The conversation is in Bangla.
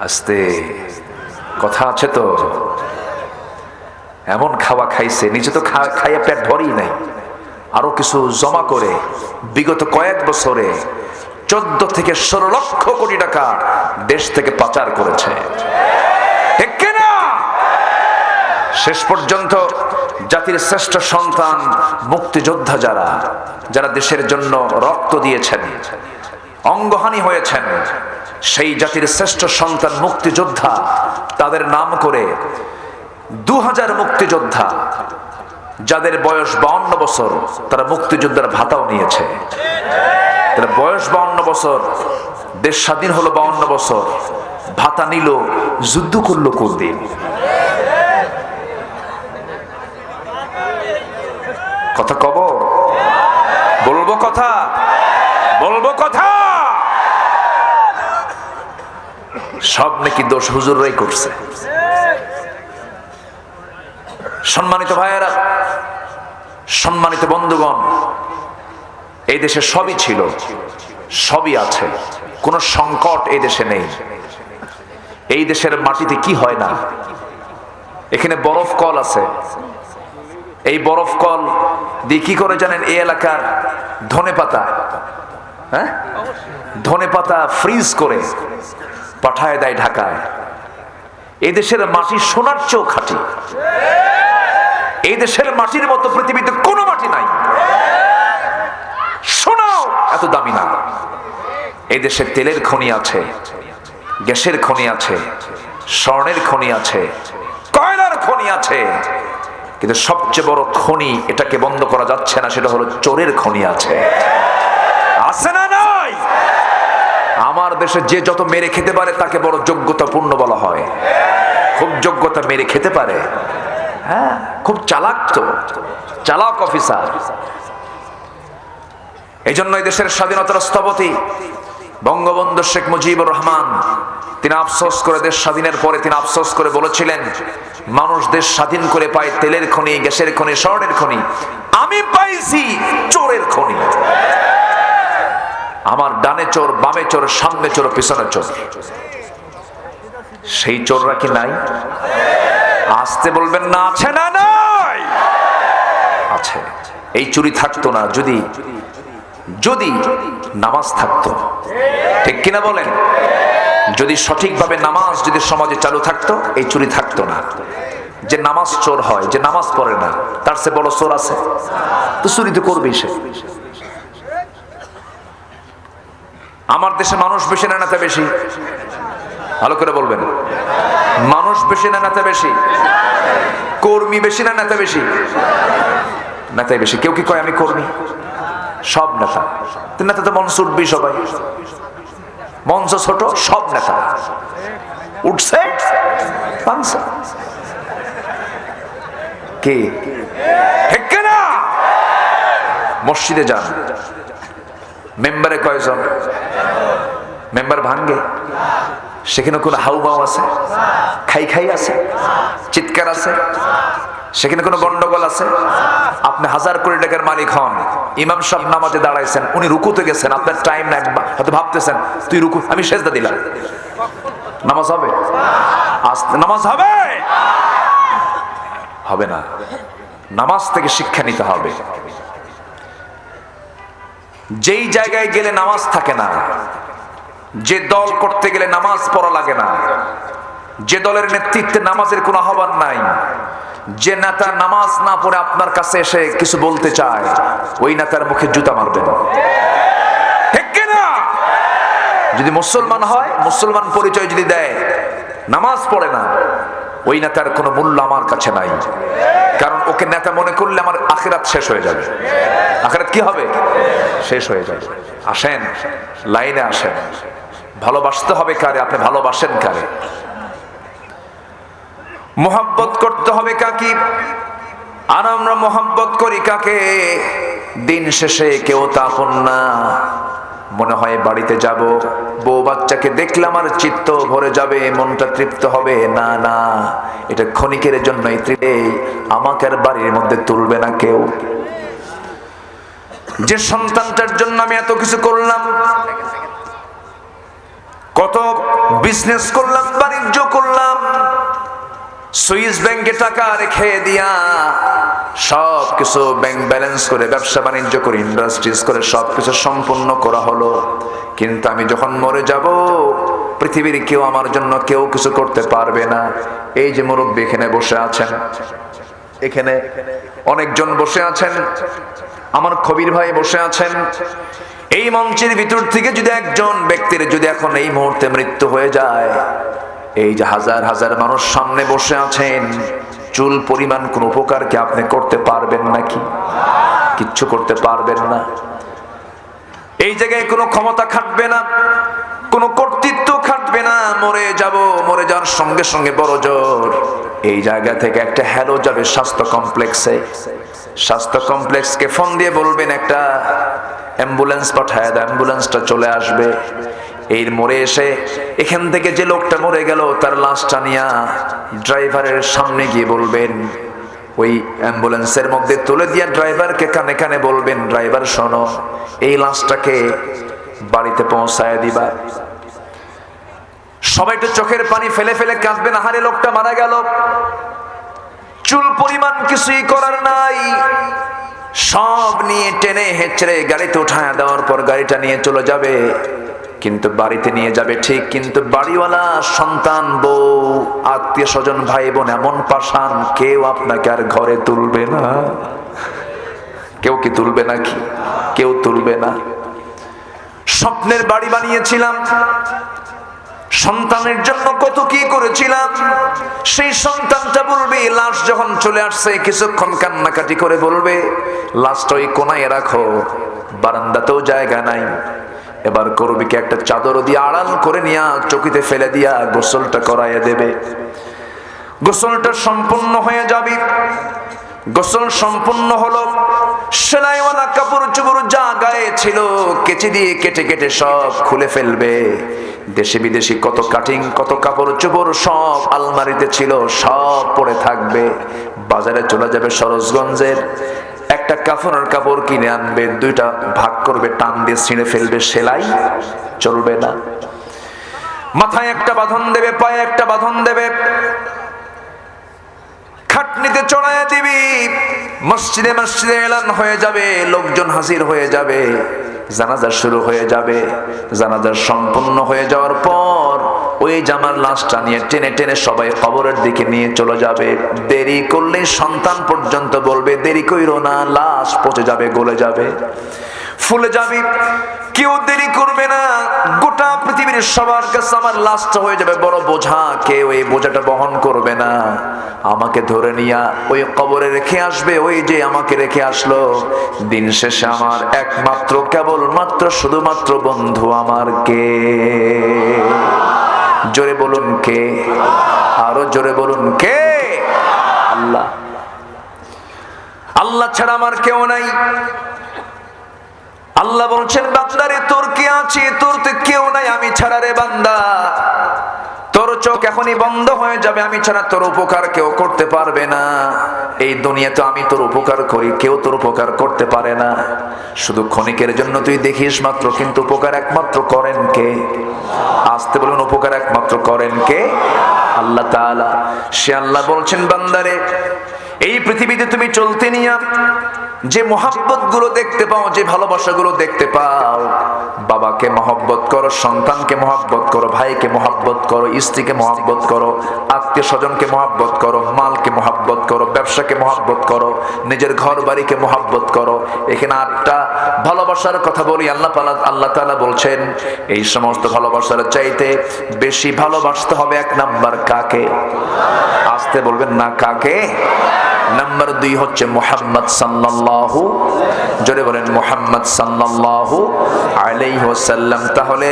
আস্তে কথা আছে তো। এমন খাওয়া খাইছে, নিজে তো খাইয়া পেট ভরেই নাই, আরো কিছু জমা করে বিগত কয়েক বছরে 14 থেকে 16 লক্ষ কোটি টাকা দেশ থেকে পাচার করেছে, ঠিক কিনা? শেষ পর্যন্ত জাতির শ্রেষ্ঠ সন্তান মুক্তিযোদ্ধা যারা যারা দেশের জন্য রক্ত দিয়েছেন, অঙ্গহানি হয়েছেন, সেই জাতির শ্রেষ্ঠ সন্তান মুক্তিযোদ্ধা, তাদের নাম করে 2000 মুক্তিযোদ্ধা যাদের বয়স 52 বছর, তারা মুক্তিযোদ্ধার ভাতাও নিয়েছে। তারা বয়স 52 বছর, দেশ স্বাধীন হলো 52 বছর, ভাতা নিল, যুদ্ধ করলো কোনদিন? কথা কব, বলবো কথা, বলবো কথা। সব নাকি দোষ হুজুররাই করছে। সম্মানিত ভাইয়েরা, সম্মানিত বন্ধুগণ, এই দেশে সবই ছিল, সবই আছে, কোন সংকট এই দেশে নেই। এই দেশের মাটিতে কি হয় না? এখানে বরফ কল আছে। এই বরফ কল দিয়ে কি করে জানেন? এই এলাকার ধনেপাতা, ধনেপাতা ফ্রিজ করে পাঠায় দেয় ঢাকায়। এই দেশের মাটি সোনার চেয়েও খাঁটি। এই দেশের মাটির মতো পৃথিবীতে কোনো মাটি নাই, সোনাও এত দামি না। এই দেশে তেলের খনি আছে, গ্যাসের খনি আছে, স্বর্ণের খনি আছে, কয়লার খনি আছে, কিন্তু সবচেয়ে বড় খনি, এটাকে বন্ধ করা যাচ্ছে না, সেটা হলো চোরের খনি আছে। আছে না নাই? আমার দেশে যে যত মেরে খেতে পারে তাকে বড় যোগ্যতাপূর্ণ বলা হয়। খুব যোগ্যতা, মেরে খেতে পারে, হ্যাঁ, খুব চালাক, তো চালাক অফিসার। এই জন্য এই দেশের স্বাধীনতার স্থপতি বঙ্গবন্ধু শেখ মুজিবুর রহমান, তিনি আফসোস করে, দেশ স্বাধীনের পরে তিনি আফসোস করে বলেছিলেন, মানুষ দেশ স্বাধীন করে পায় তেলের খনি, গ্যাসের খনি, স্বর্ণের খনি, আমি পাইছি চোরের খনি। আমার ডানে চোর, বামে চোর, সামনে চোর, পিছনে চোর। সেই চোররা কি নাই? আসতে বলবেন না, আছে না নাই? আছে। এই চুরি থাকতো না যদি যদি নামাজ থাকতো, ঠিক কিনা বলেন? যদি সঠিকভাবে নামাজ যদি সমাজে চালু থাকতো, এই চুরি থাকতো না। যে নামাজ চোর হয়, যে নামাজ পড়ে না, তার চেয়ে বড় চোর আছে? তো চুরি তো করবেই সে। আমার দেশে মানুষ বেশি না নেতা বেশি? ভালো করে বলবেন। মানুষ বেশি না নেতা বেশি? কর্মী বেশি না নেতা বেশি? নেতাই বেশি। কেউ কি কয় আমি কর্মী? সব নেতা। নেতা তো মঞ্চ উঠবি সবাই, মঞ্চ ছোট, সব নেতা উঠছে। কে ঠিক না? মসজিদে যান, মেম্বারে কয়জন? মেম্বার ভাঙ্গে? সেখানে কোনো হাউমাউ আছে? খাই খাই আছে? চিৎকার আছে? সেখানে কোনো গন্ডগোল আছে? আপনি 1000 কোটি টাকার মালিক হন, ইমাম সাহেব নামাজে দাঁড়াইছেন, উনি রুকুতে গেছেন, আপনার টাইম নাই, হয়তো ভাবতেছেন তুই রুকু, আমি সেজদা দিলাম, নামাজ হবে? নামাজ হবে? হবে না। নামাজ থেকে শিক্ষা নিতে হবে। যেই জায়গায় গেলে নামাজ থাকে না, যে দল করতে গেলে নামাজ পড়া লাগে না, যে দলের নেতৃত্বে নামাজের কোনো আহ্বান নাই, যে নেতা নামাজ না পড়ে আপনার কাছে এসে কিছু বলতে চায়, ওই নেতার মুখে জুতা মারবেন, ঠিক কিনা? যদি মুসলমান হয়, মুসলমান পরিচয় যদি দেয়, নামাজ পড়ে না, ওই নেতার কোনো মূল্য আমার কাছে নাই। কারণ ওকে নেতা মনে করলে আমার আখিরাত শেষ হয়ে যাবে। আখিরাত কি হবে? শেষ হয়ে যাবে। আসেন, লাইনে আসেন। ভালোবাসতে হবে কারে? আপনি ভালোবাসেন কারে? মোহাব্বত করতে হবে কাকে? আর আমরা মোহাব্বত করি কাকে? দিন শেষে কেউ তা আপন না। মনে হয় বাড়িতে যাব, বউ বাচ্চাকে দেখলে আমার চিত্ত ভরে যাবে, মনটা তৃপ্ত হবে। না না, এটা ক্ষণিকের জন্যই তৃপ্তি, আমাকে আর বাড়ির মধ্যে তুলবে না কেউ। যে সন্তানটার জন্য আমি এত কিছু করলাম, কত বিজনেস করলাম সুইস ব্যাংকে টাকা রেখে দিয়া সব কিছু ব্যাংক ব্যালেন্স করে ব্যবসা বাণিজ্য করে ইন্ডাস্ট্রিজ করে সবকিছু সম্পূর্ণ করা হলো, কিন্তু আমি যখন মরে যাব পৃথিবীর কেউ আমার জন্য কেউ কিছু করতে পারবে না। এই যে মুরব্বী এখানে বসে আছেন, এখানে অনেকজন বসে আছেন, আমার কবির ভাই বসে আছেন, এই মঞ্চের ভিতর থেকে যদি একজন ব্যক্তির যদি এখন এই মুহূর্তে মৃত্যু হয়ে যায়, এই যে হাজার হাজার মানুষ সামনে বসে আছেন, চুল পরিমাণ কোন উপকার কি আপনি করতে পারবেন নাকি? কিচ্ছু করতে পারবেন না। এই জায়গায় কোনো ক্ষমতা খাটবে না, কোনো কর্তৃত্ব খাটবে না। মরে যাব, মরে যাওয়ার সঙ্গে সঙ্গে বড় জোর এই জায়গা থেকে একটা হ্যালো যাবে স্বাস্থ্য কমপ্লেক্সে। স্বাস্থ্য কমপ্লেক্সকে ফোন দিয়ে বলবেন একটা অ্যাম্বুলেন্স পাঠায় দাও, অ্যাম্বুলেন্সটা চলে আসবে। এই মরে এসে এখান থেকে যে লোকটা মরে গেল তার লাশটা নিয়ে ড্রাইভারের সামনে গিয়ে বলবেন, ওই অ্যাম্বুলেন্সের মধ্যে তুলে দিয়ে ড্রাইভারকে কানে কানে বলবেন, ড্রাইভার শোনো, এই লাশটাকে বাড়িতে পৌঁছায় দিবা। সবাই তো চোখের পানি ফেলে ফেলে কাঁদবেন, আহারে লোকটা মারা গেল। চুল পরিমাণ কিছুই করার নাই, সব নিয়ে টেনে হেঁচড়ে গাড়িতে উঠায় দেওয়ার পর গাড়িটা নিয়ে চলে যাবে। কিন্তু বাড়িতে নিয়ে যাবে ঠিক, কিন্তু বাড়িওয়ালা, সন্তান, বউ, আত্মীয় স্বজন, ভাই বোন এমন পাষাণ, কেউ আপনাকে আর ঘরে তুলবে না। কেউ কি তুলবে নাকি? কেউ তুলবে না। স্বপ্নের বাড়ি বানিয়েছিলাম, সন্তানের জন্য কত কি করেছিলাম, সেই সন্তানটা বলবে, লাশ যখন চলে আসছে কিছুক্ষণ কান্নাকাটি করে বলবে, লাশটা ওই কোনায় রাখো, বারান্দাতেও জায়গা নাই। এবার করবি কি, একটা চাদর দিয়ে আড়াল করে নিয়ে চকিতে ফেলে দিয়া গোসলটা করাইয়া দেবে। গোসলটা সম্পূর্ণ হয়ে যাবে। গোসল সম্পূর্ণ হলো, সেলাইওয়ালা কাপড় চোপড় যা গায়ে ছিল কেচি দিয়ে কেটে কেটে সব খুলে ফেলবে। দেশে বিদেশি কত কাটিং, কত কাপড় চোপড় সব আলমারিতে ছিল, সব পড়ে থাকবে। বাজারে চলে যাবে সরোজগঞ্জের, একটা কাফনের কাপড় কিনে আনবে, দুইটা ভাগ করবে, টান দিয়ে ছিঁড়ে ফেলবে, সেলাই চলবে না। মাথায় একটা বাঁধন দেবে, পায়ে একটা বাঁধন দেবে, খাটনিতে চড়াইয়া দিবি। মসজিদে মসজিদে এলান হয়ে যাবে, লোকজন হাজির হয়ে যাবে, জানাজা শুরু হয়ে যাবে। জানাজা সম্পূর্ণ হয়ে যাওয়ার পর ওই জামার লাশটা নিয়ে টেনে টেনে সবাই কবরের দিকে নিয়ে চলে যাবে। দেরি করলে সন্তান পর্যন্ত বলবে, দেরি কইরো না, লাশ পচে যাবে, গলে যাবে, ফুলে যাবে। কেউ দেরি করবে না। গোটা পৃথিবীর সবার কাছে আমার লাশটা হয়ে যাবে বড় বোঝা, কেউ এই বোঝাটা বহন করবে না। আমাকে ধরে নিয়া ওই কবরে রেখে আসবে, ওই যে আমাকে রেখে আসলো। দিন শেষে আমার একমাত্র, কেবলমাত্র, শুধুমাত্র বন্ধু আমার কে? জোরে বলুন কে? আরো জোরে বলুন কে? আল্লাহ। আল্লাহ ছাড়া আমার কেউ নাই। আল্লাহ বলছেন, বান্দারে তোর কে আছে? তোর তো কেউ নাই আমি ছাড়া রে বান্দা। তোর চোখ এখনই বন্ধ হয়ে যাবে, আমি ছাড়া তোর উপকার কেউ করতে পারবে না। এই দুনিয়াতে আমি তোর উপকার করি, কেউ তোর উপকার করতে পারে না। শুধু ক্ষণিকের জন্য তুই দেখিস মাত্র, কিন্তু উপকার একমাত্র করেন কে? আসতে বলুন, উপকার একমাত্র করেন কে? আল্লাহ তাআলা। সে আল্লাহ বলছেন, বান্দারে এই পৃথিবীতে তুমি চলতে নিয়া যে মোহাব্বত গুলো দেখতে পাও, যে ভালোবাসা গুলো দেখতে পাও, বাবাকে মহব্বত করো, সন্তানকে মহব্বত করো, ভাইকে মহব্বত করো, স্ত্রীকে মহব্বত করো, আত্মীয় স্বজনকে মহব্বত করো, মালকে মহব্বত করো, ব্যবসাকে মহব্বত করো, নিজের ঘর বাড়িকে মহব্বত করো। এখানে 8টা ভালোবাসার কথা বলি। আল্লাহ তাআলা বলছেন, এই সমস্ত ভালোবাসার চাইতে বেশি ভালোবাসতে হবে 1 নাম্বার কাকে? আসতে বলবেন না, কাকে? নাম্বার 2 হচ্ছে মুহাম্মদ সাল্লাল্লাহু, জোরে বলেন মুহাম্মদ সাল্লাল্লাহু আলাইহি ওয়াসাল্লাম। তাহলে